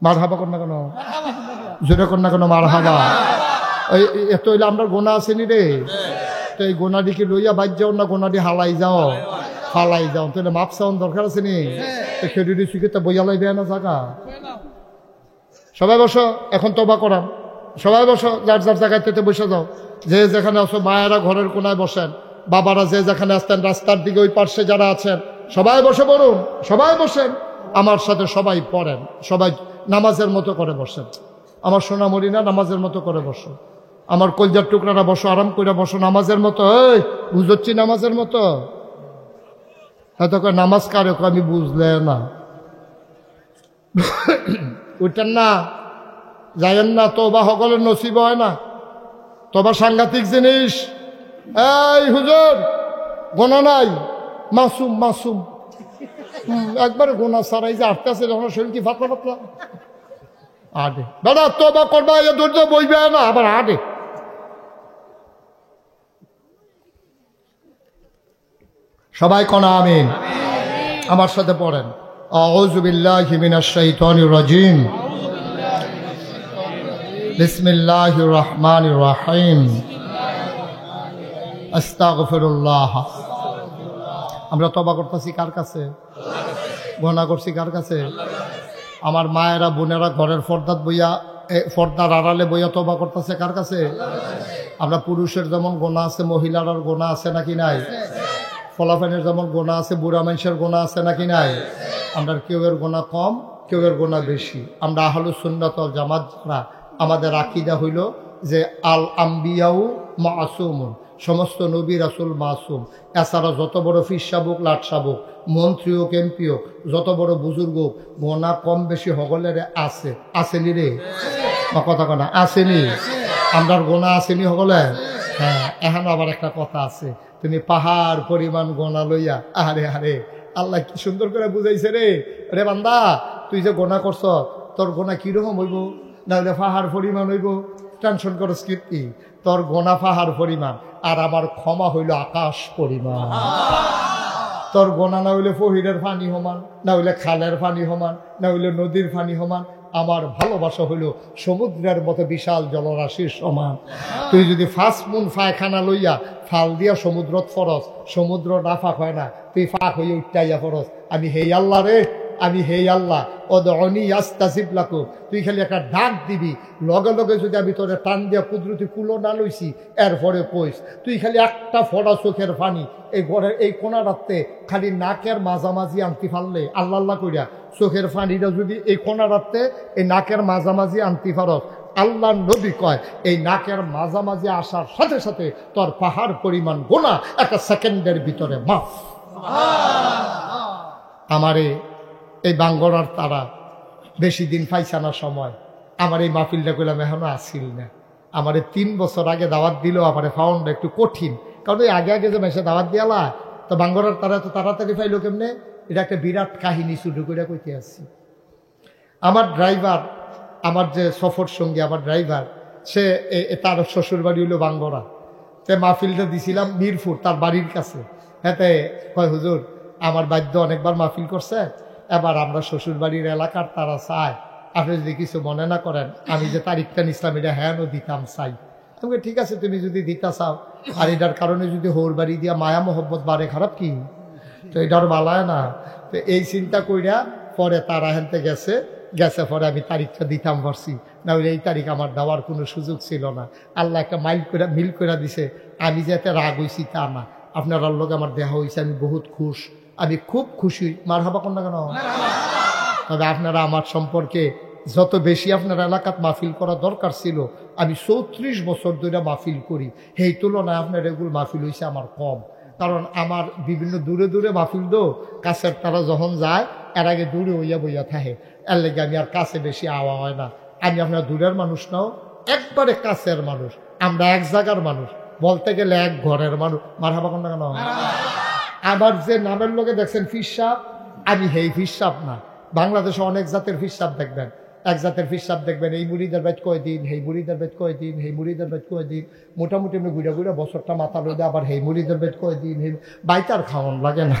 মার হাবা কর না কেন, জোরে কর না কেন মার হাবা। এত হইলে আমরা গোনা আসেনি রে, তো এই গোনাডিকে লইয়া বাইর যাও না, গোনাডি হালাই যাও, ফালাই যাও, তাহলে মাপ চাউন দরকার আছে নি? খেডুডি শিখে বইয়ালাই দেয় না জায়গা। সবাই বসো, এখন তবা করাম। সবাই বসো, যার যার জায়গায় তেতে বসে যাও। যে যেখানে আসো, মায়েরা ঘরের কোনায় বসেন, বাবারা যে যেখানে আসতেন রাস্তার দিকে ওই পার্শ্বে যারা আছেন সবাই বসে পড়ুন, সবাই বসেন আমার সাথে, সবাই পড়েন, সবাই নামাজের মতো করে বসেন। আমার সোনামণি না, নামাজের মতো করে বসো। আমার কলজার টুকরারা বসো, আরাম করে বসো নামাজের মতো। এই বুঝছি নামাজের মতো? হয়তো নামাজ কারে আমি বুঝলে না, উঠেন না, যাইয়েন না, তোবা সকলের নসিব হয় না। তোবা সাংঘাতিক জিনিস। এই হুজুর গোনা নাই, মাসুম মাসুম, একবার গোনা ছাড়াই যে আটকে আছে যখন শরীর কি ফাতলা ফাতলা আডে। দাদা তোবা করবা, এ ধৈর্য বইবে না, আবার আডে। সবাই কোনা আমিন। আমার সাথে পড়েন, আউযু বিল্লাহি মিনাশ শাইতানির রাজিম, বিসমিল্লাহির রহমানির রহিম, আস্তাগফিরুল্লাহ। আমরা তওবা করতেছি কার কাছে? গুনাহ করছি কার কাছে? আমার মায়েরা বোনেরা ঘরের পর্দাত বইয়া, পর্দার আড়ালে বইয়া তওবা করতেছে কার কাছে? আমরা পুরুষের যেমন গুনাহ আছে, মহিলার গুনাহ আছে নাকি নাই? ফলাফানের যেমন গোনা আছে, বুড়া মানুষের গোনা আছে নাকি নাই? আমরা কেউয়ের গোনা কম, কেউয়ের গোনা বেশি। আমরা আহলুস সুন্নাত ওয়াল জামাত যারা, আমাদের আকীদা হইল যে আল আম্বিয়াউ মাসুমুন, সমস্ত নবী রাসূল মাসুম। এছাড়া যত বড় ফির সাবুক, লাট সাবুক, মন্ত্রী হোক, এমপি হোক, যত বড় বুজুর্গ হোক, গোনা কম বেশি সকলের আছে, আসেনি রে? কথা কথা আসেনি, আমরার গোনা আসেনি সকলে। হ্যাঁ, এখন আবার একটা কথা আছে, তুমি পাহাড় পরিমাণ গোনা লইয়া, আরে আরে আল্লাহ কি সুন্দর করে বুঝাইছে রে, রে বান্দা তুই যে গোনা করছ তোর গোনা কিরকম হইব, না হলে পাহাড় পরিমাণ হইব। টেনশন করস কীর্তি, তোর গোনা পাহাড় পরিমাণ আর আমার ক্ষমা হইল আকাশ পরিমাণ। তোর গোনা না হইলে ফহিরের পানি সমান, না হইলে খালের পানি সমান, না হইলে নদীর পানি সমান। আমার ভালোবাসা হইল সমুদ্রের মতো বিশাল জলরাশির সমান। তুই যদি ফার্স্ট মুন ফায়খানা লইয়া ফাল দিয়া সমুদ্রত ফরস, সমুদ্র না ফাঁক হয় না, তুই ফাঁক হইয়া উঠাইয়া ফরস। আমি হেই আল্লাহ রে, আমি হেই আল্লাহ অদনি আস্তাজিব লাকুম, তুই খালি একটা ডাক দিবি, লগে লগে যদি আমি তোরে টান দিয়া কুদরতি কুলো না লইছি এরপরে কইস। তুই খালি একটা ফোঁটা চোখের পানি এই ঘরের এই কোনা রাখতে খালি নাকের মাঝামাঝি আনতে পারলে, আল্লাহ আল্লাহ কইরা চোখের পানিটা যদি এই কোনা রাখতে এই নাকের মাঝামাঝি আনতে পারস, আল্লাহ নবী কয় এই নাকের মাঝামাঝি আসার সাথে সাথে তোর পাহাড় পরিমাণ গোনা একটা সেকেন্ডের ভিতরে মাফ। আমারে এই বাঙ্গরার তারা বেশি দিন পাইছে না সময়, আমার এই মাহফিলটা করলাম এখনো আসিল না। আমারে 3 বছর আগে দাওয়াত দিল, আমারে ফাউন্ডটা একটু কঠিন, কারণ ওই আগে আগে যে মেসে দাওয়াত দিয়ালা তো বাঙ্গরার তারা তো তাড়াতাড়ি পাইলো কেমনে, এটা একটা বিরাট কাহিনী শুরু করে কইতে আসছি। আমার ড্রাইভার, আমার যে সফর সঙ্গী আমার ড্রাইভার, সে তার শ্বশুর বাড়ি হইল বাঙ্গরা, তে মাহফিলটা দিছিলাম মিরপুর তার বাড়ির কাছে। হ্যাঁ, কয় হুজুর আমার বাদ্য অনেকবার মাহফিল করছে, এবার আমরা শ্বশুর বাড়ির এলাকার তারা চায়, আপনি যদি কিছু মনে না করেন আমি যে তারিখটা নিছিলাম এটা হ্যাঁ দিতাম চাই। আমি ঠিক আছে তুমি যদি দিতা চাও, আর এটার কারণে যদি হোর বাড়ি দিয়া মায়া মোহব্বত বাড়ে খারাপ কি, তো এটার বালায় না। তো এই চিন্তা কইরা পরে তারা হেনতে গেছে, পরে আমি তারিখটা দিতাম পারছি, না হলে এই তারিখ আমার দেওয়ার কোনো সুযোগ ছিল না। আল্লাহ একটা মিল করে দিছে, আমি যাতে রাগ হইছি তা না, আপনার লোক আমার দেহা হয়েছে, আমি বহুত খুশ, আমি খুব খুশি। মার হাবা কন না কেন? তবে আপনারা আমার সম্পর্কে যত বেশি আপনার এলাকাত মাহফিল করা দরকার ছিল, আমি 34 বছর ধরে মাহফিল করি, সেই তুলনায় আপনার এগুলো মাহফিল হয়েছে আমার কম। কারণ আমার বিভিন্ন দূরে দূরে মাহফিল দো, কাছের তারা যখন যায় এর আগে দূরে হইয়া বইয়া থাকে, এর লেগে আমি আর কাছে বেশি আওয়া হয় না। আমি আপনার দূরের মানুষ নাও, একবারে কাছের মানুষ, আমরা এক জায়গার মানুষ, বলতে গেলে এক ঘরের মানুষ। মার হাবা কন না কেন? আবার যে নামের লোকে দেখছেন ফিরসাব, আমি হেই ফিরসাব না। বাংলাদেশে অনেক জাতের ফিরসাব দেখবেন, এক জাতের ফিরসাব দেখবেন এই মুড়িদের বেদ কয়দিন, হেই মুড়িদের বেদ কয়দিন, হেই মুড়িদের বেদ কয়দিন, মোটামুটি আমি ঘুরে ঘুরে বছরটা মাথা লইলে আবার হেই মুড়িদের বেদ কয়দিন, হেই বাইতার খাওয়ান লাগে না।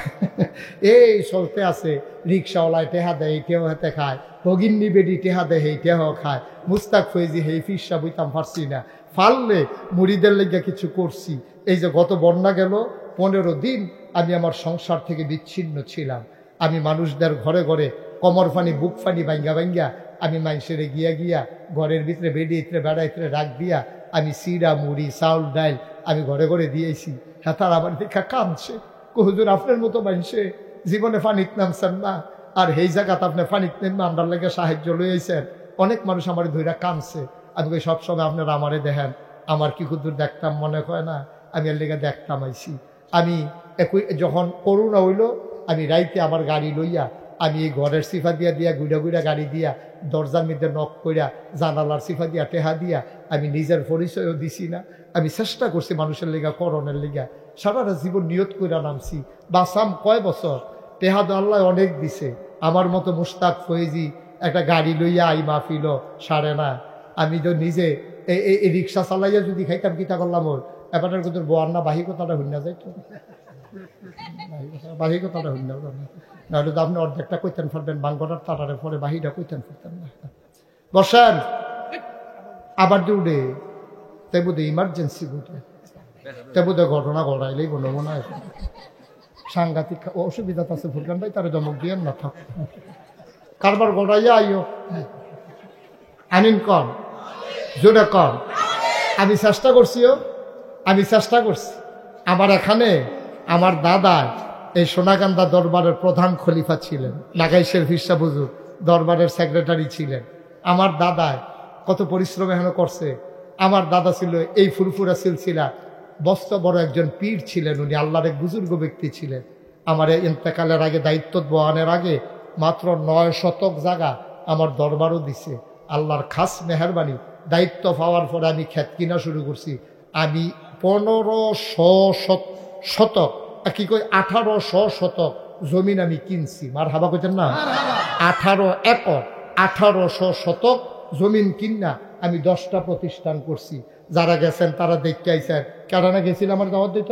এই চলতে আছে, রিক্সাওয়ালায় টেহা দেয় এইটাও হাতে খায়, ভগিন্নি বেডি টেহা দেয় এইটাও খায়, মুস্তাক ফৈজি হেই ফিরসাব হইতাম পারছি না, ফাললে মুড়িদের লেগে কিছু করছি। এই যে গত বন্যা গেল 15 দিন আমি আমার সংসার থেকে বিচ্ছিন্ন ছিলাম। আমি মানুষদের ঘরে ঘরে কমর ফানি বুক ফানি ভাঙ্গা ভাঙ্গা আমি মানুষের গিয়া ঘরের ভিতরে বেড়িয়ে বেড়াইতে রাখ দিয়া আমি সিরা মুড়ি চাউল ডাইল আমি ঘরে ঘরে দিয়েছি। হ্যাঁ, তার আবার দেখা কাঁদছে, হুজুর আপনার মতো মানুষে জীবনে ফানিত নামছেন না, আর এই জায়গাতে আপনি ফানিত নেমে আমার লেগে সাহায্য লইয়েছেন। অনেক মানুষ আমার ধৈরা কাঁদছে। আমি সবসময় আপনারা আমারে দেখেন, আমার কি হুজুর দেখতাম মনে হয় না, আমি এর লেগে দেখতাম আইসি। আমি যখন করোনা হইল, আমি রাইতে আমার গাড়ি লইয়া আমি এই ঘরের সিফা দিয়া গুড়া গাড়ি দিয়া দরজার মধ্যে নক কইরা জানালার সিফা দিয়া টেহা দিয়া আমি নিজের পরিচয়ও দিছি না। আমি চেষ্টা করছি মানুষের লেগা, করণের লেগা, সারাটা জীবন নিয়ত কইরা নামছি। বাসাম কয় বছর, টেহা তো আল্লাহ অনেক দিছে। আমার মতো মুস্তাক ফয়েজি একটা গাড়ি লইয়া আই মাহফিল সারে না। আমি তো নিজে এই রিক্সা চালাইয়া যদি খাইতাম কিতা করলাম, ওর এবারের কিন্তু বোয়ার না বাহি কথাটা হইনা যাইতো, বাহি কথাটা হইনা যাবে, নাহলে তো আপনি অর্ধেকটা কইতেন পারবেন, বাঙ্গরার তারারে পরে বাহিটা কইতেন পারতেন না। বসেন, আবার যে উঠে তে বোধ ইমার্জেন্সি বুঝে, তে বোধ ঘটনা ঘটাইলেই কোনো মনে হয় সাংঘাতিক অসুবিধা আছে। ফুলকান ভাই তারা জমক দিয়ে না থাক, কারবার ঘটাইয়া আইও আনিন কম জোরে কম। আমি চেষ্টা করছিও, আমি চেষ্টা করছি। আমার এখানে আমার দাদা এই সোনাকান্দা দরবারের প্রধান খলিফা ছিলেন, নাগাইশের ফিরসা হুজুর দরবারের সেক্রেটারি ছিলেন। আমার দাদা কত পরিশ্রম এখনো করছে। আমার দাদা ছিল এই ফুরফুরা সিলসিলা বস্ত বড় একজন পীর ছিলেন, উনি আল্লাহর এক বুজুর্গ ব্যক্তি ছিলেন। আমার ইন্তেকালের আগে, দায়িত্ব বহানের আগে মাত্র 9 শতক জায়গা আমার দরবারও দিছে। আল্লাহর খাস মেহরবানি, দায়িত্ব পাওয়ার পরে আমি ক্ষেত কিনা শুরু করছি। আমি 1500 শতক, কি কই 1800 শতক জমিন আমি কিনছি। মার হাবা কইতেন না? 18 একর 1800 শতক জমিন কিনা আমি 10টা প্রতিষ্ঠান করছি। যারা গেছেন তারা দেখতে আইসেন। কেডানা গেছিল আমার দাওয়াত দিত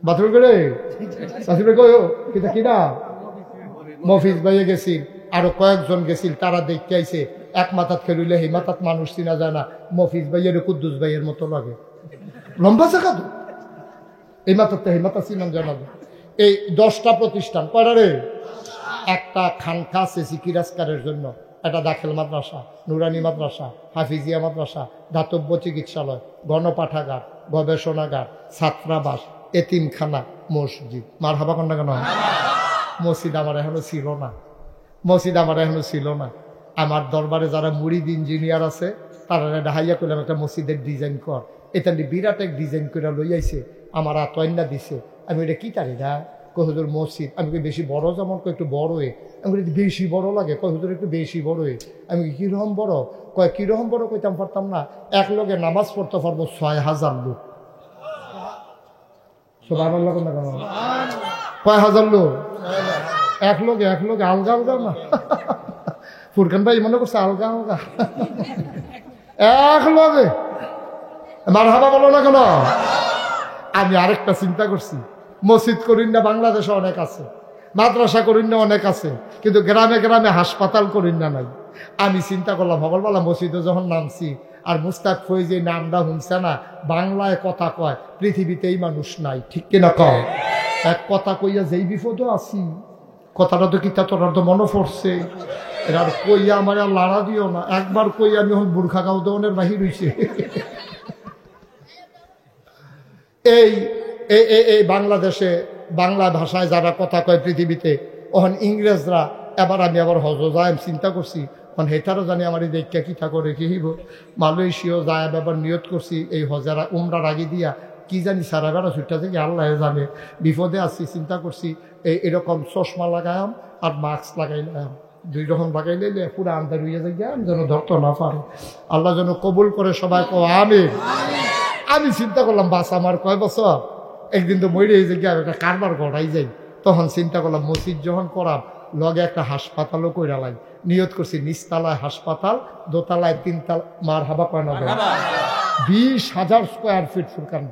বাথরুম করে কিনা মফিজ ভাইয়ে গেছিল, আরো কয়েকজন গেছিল, তারা দেখতে আইসে। এক মাথাত খেলুইলে সেই মাথাত মানুষ চিনা যায় না। মফিজ ভাইয়ের কুদ্দুস ভাইয়ের মতো লাগে, লম্বা জায়গা তো এই মাথার সেই মাথা চিনান জানা। এই 10টা প্রতিষ্ঠান কয়টা রে? একটা খানকা সেসি কিরাজকারের জন্য, একটা দাখিল মাদ্রাসা, নুরানি মাদ্রাসা, হাফিজিয়া মাদ্রাসা, দাতব্য চিকিৎসালয়, গণপাঠাগার, গবেষণাগার, ছাত্রাবাস, এতিমখানা, মসজিদ। মার হাবা কন্যা কেন? মসজিদ আমার এখনো ছিল না, মসজিদ আমার এখনো ছিল না। আমার দরবারে যারা মুরিদ ইঞ্জিনিয়ার আছে তারা ডাহাইয়া করলাম একটা মসজিদের ডিজাইন কর। এটা বিরাট এক ডিজাইন করে লই আইছে, আমার আতয়না দিছে। আমি এটা কি তারি না কই হুজুর মসজিদ। আমি বেশি বড়, যেমন একটু বড় হয়ে। আমি বেশি বড় লাগে, কই হুজুর একটু বেশি বড় হয়ে। আমি কিরকম বড়? কয় কিরকম বড় কইতাম পারতাম না। এক লোকে নামাজ পড়তে পারবো 6000 লোক। সুবহানাল্লাহ কেন? কয় হাজার লোক? এক লোকে আলগা আলগা না। ফুরকান ভাই মনে করছে আলগা আলগা। এক লোকে মারহাবা বলো না কেন? আমি আরেকটা চিন্তা করছি, মসজিদ করিন না বাংলাদেশে অনেক আছে, মাদ্রাসা করিন না অনেক আছে, কিন্তু গ্রামে গ্রামে হাসপাতাল করিন না নাই। আমি চিন্তা করলাম সকালবেলা মসজিদে যখন নামছি, আর মুস্তাক ফৈজ এই নামটা শুনছে না, বাংলায় কথা কয় পৃথিবীতেই মানুষ নাই, ঠিক কিনা কয়? এক কথা কইয়া যেই বিপদও আছি, কথাটা তো কিতা তোর তো মনে পড়ছে। এরা কইয়া আমার আর লাড়া দিও না, একবার কইয়া আমি এখন বুর্খা গাও দেওয়ানের বাহির হইছে। এই বাংলাদেশে বাংলা ভাষায় যারা কথা কয় পৃথিবীতে, ওখান ইংরেজরা এবার আমি আবার হজ যায় চিন্তা করছি, কারণ হেতারও জানি আমার এই দেখা কিতা করে কি হইব। মালয়েশিয়াও যায় ব্যাপার নিয়ত করছি এই হজারা উমরার আগে দিয়া, কি জানি সারা বেড়া ছুটটা থেকে আল্লাহ জানে। বিপদে আসছি, চিন্তা করছি এরকম চশমা লাগাইম আর মাস্ক লাগাইলাম, 2 রকম লাগাইলে পুরো আন্দার হইয়া যাই, যেন ধরতো না পারে। আল্লাহ যেন কবুল করে সবাই কো আমিন। আমি চিন্তা করলাম বাস আমার কয় বছর, একদিন তো মরে এই জায়গায় একটা কারবার গড়াই যাই। তখন চিন্তা করলাম মসজিদ যখন করাম লগে একটা হাসপাতালও কইরা লাই। নিয়ত করছি নিচতলায় হাসপাতাল, দোতলায় 3 তলা। মার হাবা কয় না? 20,000 square feet Furqan,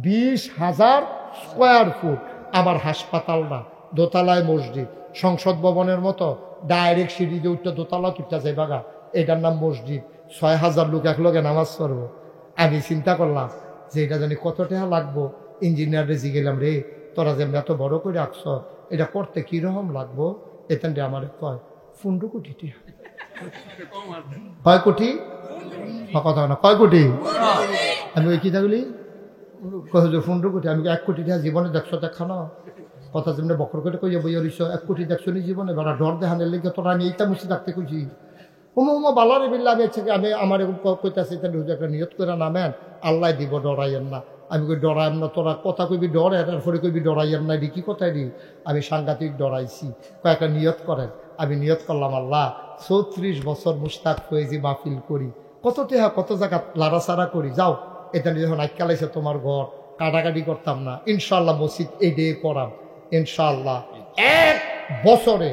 20,000 square foot আমার হাসপাতাল না, দোতলায় মসজিদ, সংসদ ভবনের মতো ডাইরেক্ট সিঁড়ি দিয়ে উঠতে দোতলা তুলতে যাই বাগা, এটার নাম মসজিদ। 6,000 লোক একলগে নামাজ পড়বো। আমি চিন্তা করলাম যে এটা জানি কত টাকা লাগবো। ইঞ্জিনিয়ারে জিগেলাম, রে তোরা যে এত বড় করে রাখছ, এটা করতে কিরকম লাগবো? এখান আমার কয় 15 কোটি টাকা। কয় কোটি? কথা না, কয় কোটি? আমি ওই কিতা বলি, কয় 15 কোটি। আমি 1 কোটি টাকা জীবনে দেখছো দেখা না? কথা যেমনি বকর করে কইয়া বইয়া রইছ, 1 কোটি দেখছো নি জীবনে? বেড়া ডর দেখানের লেগে তোরা আমি এইটা মুছে থাকতে কইছি। উমা বালারে বিল্লা আমি আমার কইতাছি একটা নিয়ত করে নামেন, আল্লাহ দিব, ডরাইয়েন না। আমি কই ডরাইম না, তোরা কথা কইবি ডর, এটার পরে কইবি ডরাইয়েন না, কি কথাই দি? আমি সাংঘাতিক ডরাইছি। কয়েকটা নিয়ত করেন। আমি নিয়ত করলাম, আল্লাহ 34 বছর মুস্তাক ফয়েজি মাহফিল করি, কত টেহা কত জায়গা লাড়াচাড়া করি, যাও এটা যখন আইকালাইছে তোমার ঘর, কাটাকাটি করতাম না, ইনশাল্লাহ মসজিদ এই ডে করাম। ইনশাল্লাহ 1 বছরে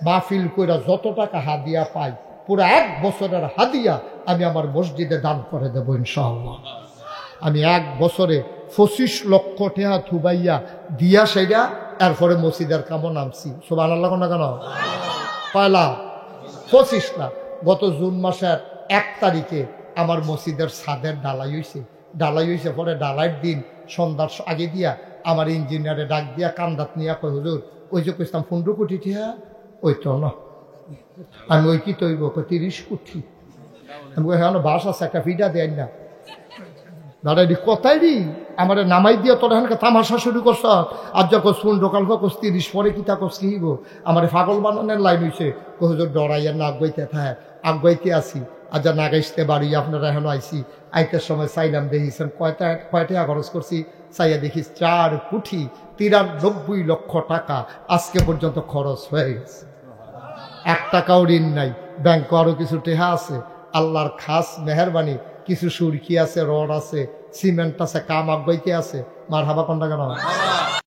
মাহফিল কইরা যত টাকা হাদিয়া পাই, পুরো 1 বছরের হাদিয়া আমি আমার মসজিদে দান করে দেব ইনশাআল্লাহ। আমি 1 বছরে 25 লক্ষ টাকা থুবাইয়া দিয়া সেটা এরপরে মসজিদের কামও নামছি। সুবহানাল্লাহ না কেন? পয়লা 25 লাখ। গত জুন মাসের 1 তারিখে আমার মসজিদের ছাদের ঢালাই হয়েছে। পরে ঢালাইয়ের দিন সন্ধ্যার আগে দিয়া আমার ইঞ্জিনিয়ারে ডাক দিয়া কান্দাত নিয়া কয়, হুজুর ওই যে কইতাম 15 কোটি টাকা, ওই তো না। আমি ওই কি তৈব? 30 কোটি। আমি কই হ্যাঁ বাস আছে, একটা ফিডা দেয় না দাদা, এটি কথাই দি আমার নামাই দিয়া তোর এখানকে তামাশা শুরু করছ। আর যখন শুন ঢোকালব কোস 30 পরে কি তা কোস কি হইব? আমার পাগল বানানোর লাইন হয়েছে। হুজুর ডরাইয়ার না, আগাইতে থাকে, আগাইতে আসি। আর যা নাগাইতে বাড়ি আপনারা এখন আইসি, আইতের সময় চাইলাম দেখিছেন কয়টা খরচ করছি, চাইয়া দেখি 4 কোটি 93 লক্ষ টাকা আজকে পর্যন্ত খরচ হয়ে গেছে। 1 টাকাও ঋণ নাই। ব্যাংকে আরো কিছু টেহা আছে, আল্লাহর খাস মেহরবানি কিছু সুরকি আছে, রড আছে, সিমেন্ট আছে, কাম আগাইতে আছে। মার হাবা কোনটা কেন